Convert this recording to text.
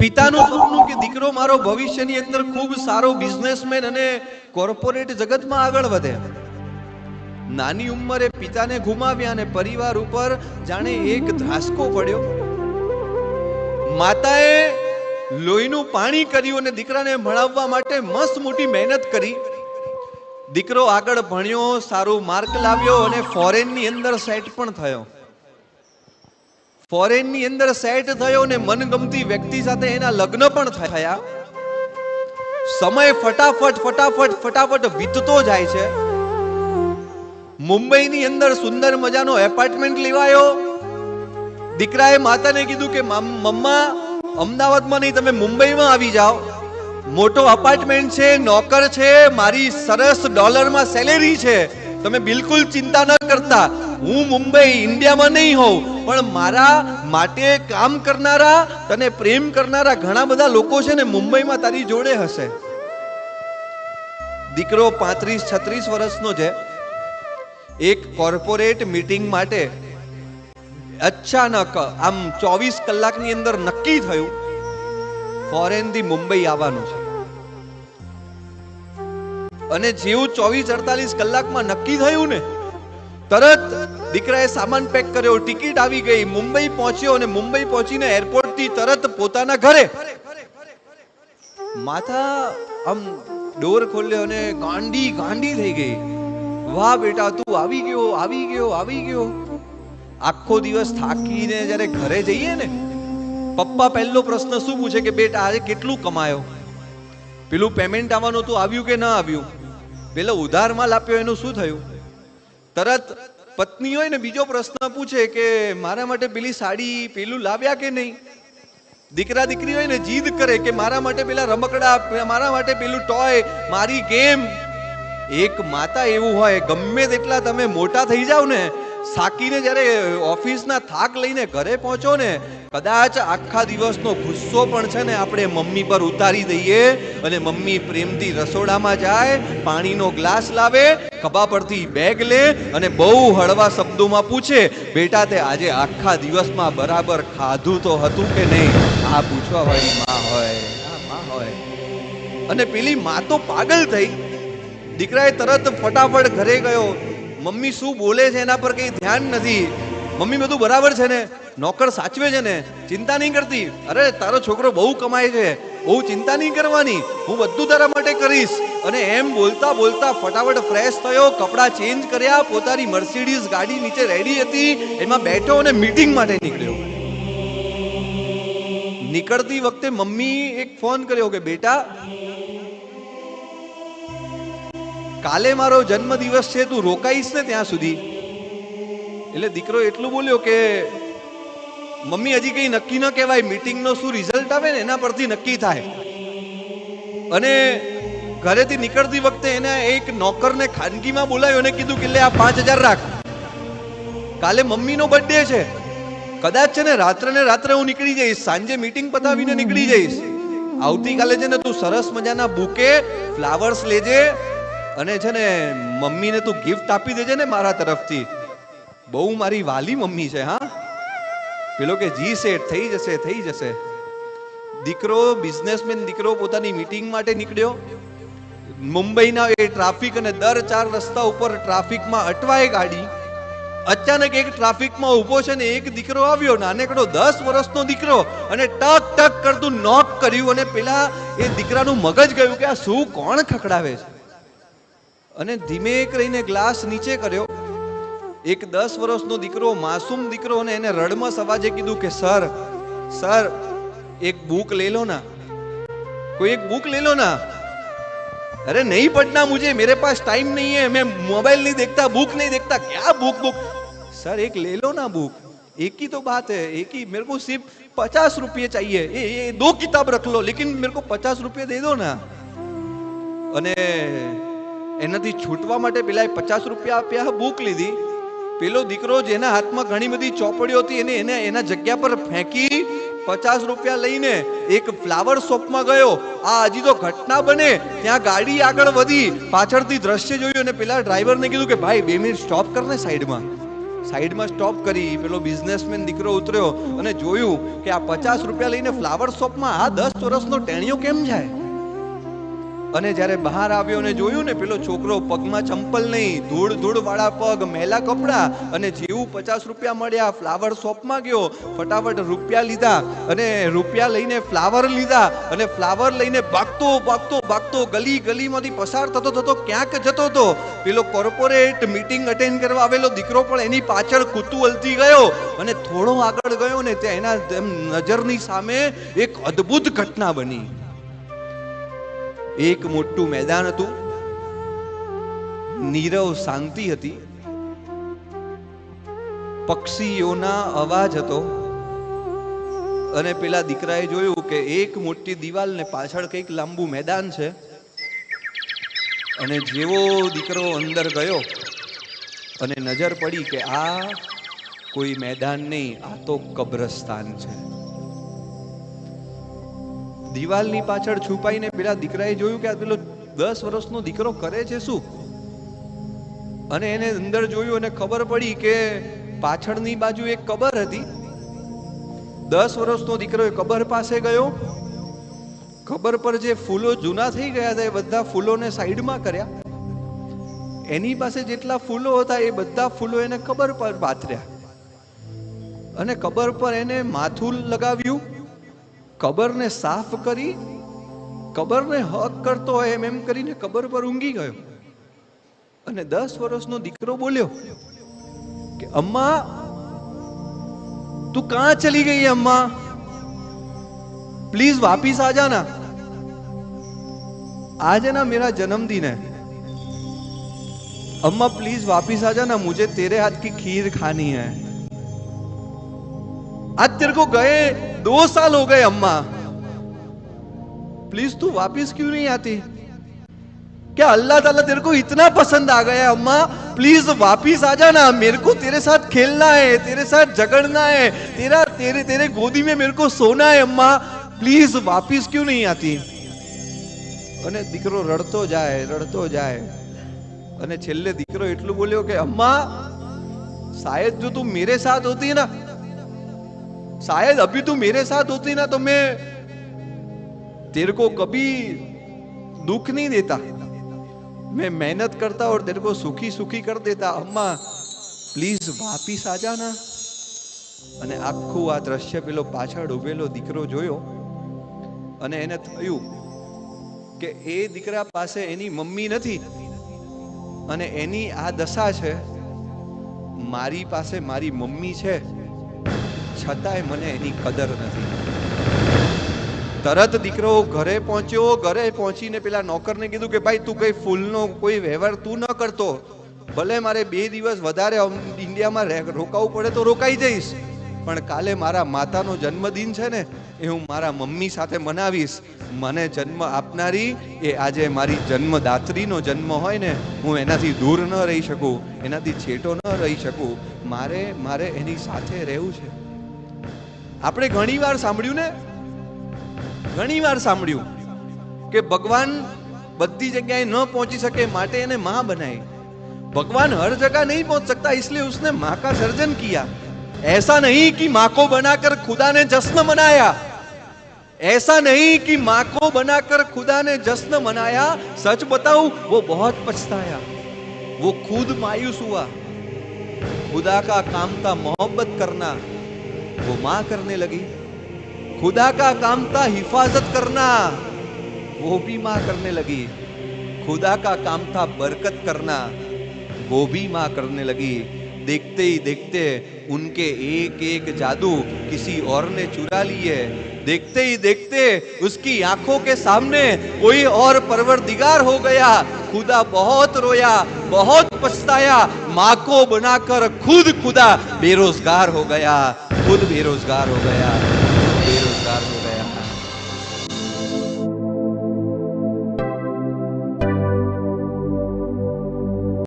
પિતાનું સપનું કે દીકરો મારો ભવિષ્યની અંદર ખૂબ સારો બિઝનેસમેન અને કોર્પોરેટ જગતમાં આગળ વધે. નાની ઉંમરે પિતાને ગુમાવ્યા અને પરિવાર ઉપર જાણે એક ધ્રાસકો પડ્યો. માતાએ લોહીનું પાણી કર્યું અને દીકરાને ભણાવવા માટે મસ્ત મોટી મહેનત કરી. દીકરો આગળ ભણ્યો, સારું માર્ક લાવ્યો અને ફોરેનની અંદર સેટ પણ થયો. ફોરેનની અંદર સેટ થયો ને મનગમતી વ્યક્તિ સાથે એના લગ્ન પણ થયા. સમય ફટાફટ વીતતો જાય છે. મુંબઈની અંદર સુંદર મજાનો એપાર્ટમેન્ટ લેવાયો. દીકરાએ માતાને કીધું કે મમ્મા અમદાવાદમાં નહીં, તમે મુંબઈમાં આવી જાઓ. મોટો અપાર્ટમેન્ટ છે, નોકર છે, મારી સરસ ડોલરમાં સેલેરી છે, તમે બિલકુલ ચિંતા ન કરતા. હું મુંબઈ ઇન્ડિયામાં નહીં હોઉં, પણ મારા માટે કામ કરનારા, તને પ્રેમ કરનારા ઘણા બધા લોકો છે ને મુંબઈમાં તારી જોડે હશે. દીકરો 35-36 વર્ષનો છે. એક કોર્પોરેટ મીટિંગ માટે અચાનક આમ 24 કલાકની અંદર નક્કી થયું ફોરેનથી મુંબઈ આવવાનું છે. અને જેવું 24-48 કલાકમાં નક્કી થયું ને, તરત દીકરાએ સામાન પેક કર્યો, ટિકિટ આવી ગઈ, મુંબઈ પહોંચ્યો અને મુંબઈ પહોંચીને એરપોર્ટ થી તરત પોતાના ઘરે. માતા આમ ડોર ખોલ્યો અને ગાંડી થઈ ગઈ. વાહ બેટા, તું આવી ગયો. આખો દિવસ થાકીને જ્યારે ઘરે જઈએ ને, પપ્પા પહેલો પ્રશ્ન શું પૂછે કે બેટા આજે કેટલું કમાયો? પેલું પેમેન્ટ આવવાનું હતું, આવ્યું કે ના આવ્યું? પેલો ઉધાર માલ આપ્યો, એનું શું થયું? તરત પત્ની હોય ને બીજો પ્રશ્ન પૂછે કે મારા માટે પેલી સાડી પેલું લાવ્યા કે નહીં? દીકરા દીકરી હોય ને જીદ કરે કે મારા માટે પેલા રમકડા, મારા માટે પેલું ટોય, મારી ગેમ. એક માતા એવું હોય, ગમે તેટલા તમે મોટા થઈ જાવ ને, થાકીને જ્યારે ઓફિસના થાક લઈને ઘરે પહોંચો ને, કદાચ આખા દિવસનો ગુસ્સો પણ છે ને આપણે મમ્મી પર ઉતારી દઈએ અને મમ્મી પ્રેમથી રસોડામાં જાય, પાણીનો ગ્લાસ લાવે, ખભા પરથી બેગ લે અને બહુ હળવા શબ્દોમાં પૂછે, બેટા તે આજે આખા દિવસમાં બરાબર ખાધું તો હતું કે નહીં? આ પૂછવા વાળી માં હોય. અને પેલી માં તો પાગલ થઈ. દીકરાએ તરત ફટાફટ ઘરે ગયો. મમ્મી શું બોલે છે એના પર કઈ ધ્યાન નથી. મમ્મી બધું બરાબર છે ને? નોકર સાચવે છે ને? ચિંતા નહીં કરતી? અરે તારો છોકરો બહુ કમાય છે, બહુ ચિંતા નહીં કરવાની, હું બધું તારા માટે કરીશ. અને એમ બોલતા બોલતા ફટાફટ ફ્રેશ થયો, કપડાં ચેન્જ કર્યા, પોતાની મર્સિડીઝ ગાડી નીચે રેડી હતી એમાં બેઠો અને મીટિંગ માટે નીકળ્યો. નીકળતી વખતે મમ્મી એક ફોન કર્યો કે બેટા કાલે મારો જન્મદિવસ છે, તું રોકાઈશ ને ત્યાં સુધી? એટલે દીકરો એટલું બોલ્યો કે મમ્મી હજી કઈ નક્કી ન કહેવાય, મીટિંગનો શું રિઝલ્ટ આવે ને એના પરથી નક્કી થાય. અને ઘરેથી નીકળતી વખતે એને એક નોકરને ખાનગીમાં બોલાવ્યો અને કીધું કે લે આ 5000 રાખ, કાલે મમ્મીનો બર્થડે છે, કદાચ છે ને રાત્રે હું નીકળી જઈશ, સાંજે મીટિંગ પતાવીને નીકળી જઈશ. આવતીકાલે છે ને તું સરસ મજાના બુકે ફ્લાવર્સ લેજે અને છે ને મમ્મીને તું ગિફ્ટ આપી દેજે ને મારા તરફથી, બહુ મારી વાલી મમ્મી છે. હા, પેલો કે જી સેટ, થઈ જશે. દીકરો બિઝનેસમેન દીકરો પોતાની મીટિંગ માટે નીકળ્યો. મુંબઈના એ ટ્રાફિક અને દર 4 રસ્તા ઉપર ટ્રાફિકમાં અટવાય ગાડી. અચાનક એક ટ્રાફિકમાં ઉભો છે ને એક દીકરો આવ્યો, નાનકડો 10 વર્ષનો દીકરો, અને ટક કરતું નોક કર્યું અને પેલા એ દીકરાનું મગજ ગયું કે આ શું, કોણ ખખડાવે છે? અને ધીમે કરીને ગ્લાસ નીચે કર્યો. એક 10 વર્ષનો દીકરો, માસૂમ દીકરો, અને એને રડમસ અવાજે કીધું કે સર એક બુક ले लो ना, कोई एक बुक ले लो ना. अरे नहीं पढ़ना मुझे, मेरे पास टाइम नहीं है, मैं मोबाइल नहीं देखता, बुक नहीं देखता. क्या बुक? सर एक ले लो ना बुक, एक ही तो बात है, एक ही, मेरे को सिर्फ 50 रुपये चाहिए, ये 2 किताब रख लो, लेकिन मेरे को 50 रुपये दे दो ना. અને એનાથી છૂટવા માટે પેલા 50 રૂપિયા આપ્યા, બુક લીધી. પેલો દીકરો જેના હાથમાં ઘણી બધી ચોપડીઓ હતી એને એના જગ્યા પર ફેંકી 50 રૂપિયા લઈને એક ફ્લાવર શોપમાં ગયો. આ હજી તો ઘટના બને ત્યાં ગાડી આગળ વધી, પાછળથી દ્રશ્ય જોયું અને પેલા ડ્રાઈવરને કીધું કે ભાઈ 2 મિનિટ સ્ટોપ કરને સાઈડમાં. સાઈડમાં સ્ટોપ કરી. પેલો બિઝનેસમેન દીકરો ઉતર્યો અને જોયું કે આ 50 રૂપિયા લઈને ફ્લાવર શોપમાં આ 10 વર્ષનો ટેણિયો કેમ જાય. અને જ્યારે બહાર આવ્યો અને જોયું ને, પેલો છોકરો પગમાં ચંપલ નહીં, ધૂળ ધૂળ વાળા પગ, મેલા કપડા, અને જેવું 50 રૂપિયા મળ્યા ફ્લાવર શોપમાં ગયો, ફટાફટ રૂપિયા લીધા અને રૂપિયા લઈને ફ્લાવર લીધા અને ફ્લાવર લઈને ભાગતો ભાગતો ભાગતો ગલી ગલીમાંથી પસાર થતો થતો ક્યાંક જતો હતો. પેલો કોર્પોરેટ મીટિંગ અટેન્ડ કરવા આવેલો દીકરો પણ એની પાછળ કુતૂહલથી ગયો અને થોડો આગળ ગયો ને ત્યાં એના નજરની સામે એક અદ્ભુત ઘટના બની. એક મોટું મેદાન હતું, નીરવ શાંતિ હતી, પક્ષીઓના અવાજ હતો અને પેલા દીકરાએ જોયું કે એક મોટી દિવાલ ને પાછળ કંઈક લાંબુ મેદાન છે. અને જેવો દીકરો અંદર ગયો અને નજર પડી કે આ કોઈ મેદાન નહીં, આ તો કબ્રસ્તાન છે. દિવાલની પાછળ છુપાઈને પેલા દીકરાએ જોયું કે આ પેલો 10 વર્ષનો દીકરો કરે છે શું. અને એને અંદર જોયું અને ખબર પડી કે પાછળની બાજુ એક કબર હતી. 10 વર્ષનો દીકરો એ કબર પાસે ગયો. કબર પર જે ફૂલો જૂના થઈ ગયા હતા એ બધા ફૂલોને સાઈડમાં કર્યા. એની પાસે જેટલા ફૂલો હતા એ બધા ફૂલો એને કબર પર પાથર્યા અને કબર પર એને માથું લગાવ્યું, કબરને સાફ કરી, કબરને હક કરતો હોય એમ કરીને કબર પર ઊંઘી ગયો. અને 10 વર્ષનો દીકરો બોલ્યો કે અમ્મા તું કહાં ચલી ગઈ અમ્મા, प्लीज वापिस आ जाना, आज है ना मेरा जन्मदिन है, अम्मा प्लीज वापिस आ जाना, मुझे तेरे हाथ की खीर खानी है. आज तेरे को गए 2 साल हो गए अम्मा, प्लीज तू वापिस क्यों नहीं आती. क्या अल्लाह ताला तेरे को इतना पसंद आ गया है अम्मा, प्लीज वापिस आ जाना, मेरे को तेरे साथ खेलना है, तेरे साथ झगड़ना है, तेरे गोदी में मेरे को सोना है अम्मा, प्लीज वापिस क्यों नहीं आती. અને દીકરો રડતો જાય અને છેલ્લે દીકરો એટલું બોલ્યો કે અમ્મા शायद जो तुम मेरे साथ होती ना, शायद अभी तू मेरे साथ होती ना तो मैं तेरे को कभी दुख नहीं देता, मैं मेहनत करता और तेरे को सुखी सुखी कर देता. अम्मा प्लीज वापिस आ जाना. અને આખું આ દ્રશ્ય પેલો પાછળ ઉભેલો દીકરો જોયો અને એને થયું કે એ દીકરા પાસે એની મમ્મી નથી અને એની આ દશા છે, મારી પાસે મારી મમ્મી છે છતાંય મને એની કદર નથી. તરત દીકરો ઘરે પહોંચ્યો. ઘરે પહોંચીને પેલા નોકરને કીધું કે ભાઈ તું કઈ ફૂલનો કોઈ વ્યવહાર તું ન કરતો, ભલે મારે 2 દિવસ વધારે ઇન્ડિયામાં રોકાવું પડે તો રોકાઈ જઈશ, પણ કાલે મારા માતાનો જન્મદિન છે ને એ હું મારા મમ્મી સાથે મનાવીશ. મને જન્મ આપનારી એ આજે મારી જન્મદાત્રીનો જન્મ હોય ને, હું એનાથી દૂર ન રહી શકું, એનાથી છેટો ન રહી શકું, મારે એની સાથે રહેવું છે. આપણે ઘણીવાર સાંભળ્યું કે ભગવાન બધી જગ્યાએ ન પહોંચી શકે માટે એને माँ बनाई. भगवान हर जगह नहीं पहुंच सकता इसलिए उसने माँ का सर्जन किया. ऐसा नहीं कि माँ को बनाकर खुदा ने जश्न मनाया, ऐसा नहीं कि माँ को बनाकर खुदा ने जश्न मनाया. सच बताऊं वो बहुत पछताया, वो खुद मायूस हुआ. खुदा का काम था मोहब्बत करना, वो माँ करने लगी. खुदा का काम था हिफाजत करना, वो भी माँ करने लगी. खुदा का काम था बरकत करना, वो भी माँ करने लगी. देखते ही देखते उनके एक एक जादू किसी और ने चुरा लिए. देखते ही देखते उसकी आंखों के सामने कोई और परवरदिगार हो गया. खुदा बहुत रोया, बहुत पछताया. माँ को बनाकर खुद खुदा बेरोजगार हो गया, खुद बेरोजगार हो गया.